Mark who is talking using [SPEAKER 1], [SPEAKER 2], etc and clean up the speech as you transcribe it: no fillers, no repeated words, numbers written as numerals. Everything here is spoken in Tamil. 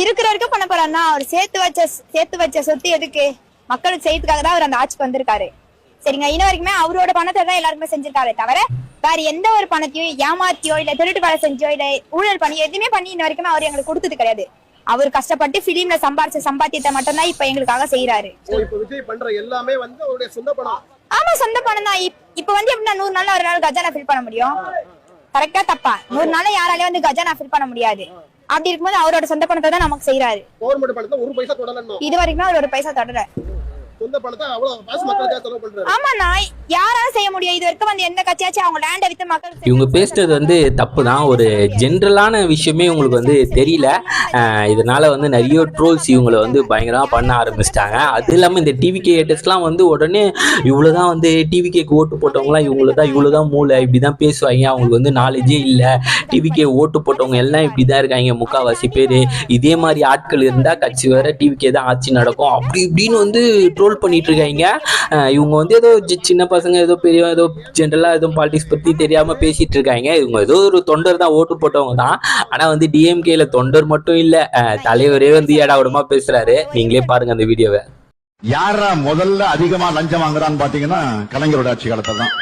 [SPEAKER 1] இருக்கிற வரைக்கும் பண்ண போறாருன்னா அவர் சேர்த்து வச்ச சொத்து எதுக்கு? மக்களுக்கு செய்யறதுக்காக தான் அவர் அந்த ஆட்சிக்கு வந்திருக்காரு. சரிங்க, இன்ன வரைக்குமே அவரோட பணத்தை தான் எல்லாருக்குமே செஞ்சிருக்காரு தவிர வேற எந்த ஒரு பணத்தையும் ஏமாத்தியோ இல்ல திருட்டு வேலை செஞ்சோ இல்ல ஊழல் பண்ணி எதுவுமே பண்ணி இன்ன வரைக்குமே அவர் எங்களுக்கு கொடுத்தது கிடையாது. அவர் கஷ்டப்பட்டு பிலிம்ல சம்பாரிச்ச சம்பாத்தியத்தை மட்டும் தான் இப்ப எங்களுக்காக செய்யறாரு.
[SPEAKER 2] விஜய் பண்ற எல்லாமே வந்து அவருடைய சொந்த பணம்.
[SPEAKER 1] ஆமா, சொந்த பணம் தான். இப்ப வந்து எப்படின்னா 100 நாள் ஒரு நாள் கஜானா ஃபில் பண்ண முடியும்? கரெக்டா தப்பா? 100 நாள் யாராலையும் வந்து கஜானா ஃபில் பண்ண முடியாது. அப்படி இருக்கும்போது அவரோட சொந்த பணத்தை தான் நமக்கு செய்யறாரு.
[SPEAKER 2] கவர்மெண்ட் பணத்தை ஒரு பைசா தொடரணும்.
[SPEAKER 1] இது வரைக்கும் அவர் ஒரு பைசா தொடர.
[SPEAKER 2] சொந்த பணத்தை அவ்வளவு காசு மக்களுக்காக செலவு பண்றாரு.
[SPEAKER 1] ஆமாண்ணா, யாராலும் செய்ய முடியும். இது வரைக்கும் வந்து எந்த கட்சியாச்சும் அவங்க லேண்டை வித்து மக்கள்
[SPEAKER 3] இவங்க பேசுறது வந்து தப்பு தான். ஒரு ஜென்ரலான விஷயமே உங்களுக்கு வந்து தெரியல. இதனால வந்து நிறைய ட்ரோல்ஸ் இவங்களை வந்து பயங்கரமாக பண்ண ஆரம்பிச்சிட்டாங்க. அது இல்லாமல் இந்த டிவிகே ஹேட்டர்ஸ்லாம் வந்து உடனே இவ்வளோதான் வந்து டிவிகேக்கு ஓட்டு போட்டவங்களாம் இவ்வளோதான் மூளை, இப்படி தான் பேசுவாங்க, அவங்களுக்கு வந்து நாலேஜே இல்லை, டிவிகே ஓட்டு போட்டவங்க எல்லாம் இப்படி தான் இருக்காங்க முக்கால்வாசி பேர், இதே மாதிரி ஆட்கள் இருந்தால் கட்சி வேற டிவிகே தான் ஆட்சி நடக்கும் அப்படி இப்படின்னு வந்து ட்ரோல் பண்ணிட்டு இருக்காங்க. இவங்க வந்து ஏதோ சின்ன பசங்க ஏதோ பெரிய ஏதோ ஜென்ரலா ஏதோ பாலிடிக்ஸ் பத்தி தெரியாம பேசிட்டு இருக்காங்க. இவங்க ஏதோ ஒரு தொண்டர் தான், ஓட்டு போட்டவங்க தான். ஆனா வந்து டிஎம்கேல தொண்டர் மட்டும் இல்ல, தலைவரே வந்து ஏடாவிடமா பேசுறாரு. நீங்களே பாருங்க அந்த வீடியோவை.
[SPEAKER 4] யாரா முதல்ல அதிகமா லஞ்சம் வாங்குறான்னு பாத்தீங்கன்னா கலைஞரோட ஆட்சி காலத்துல தான்.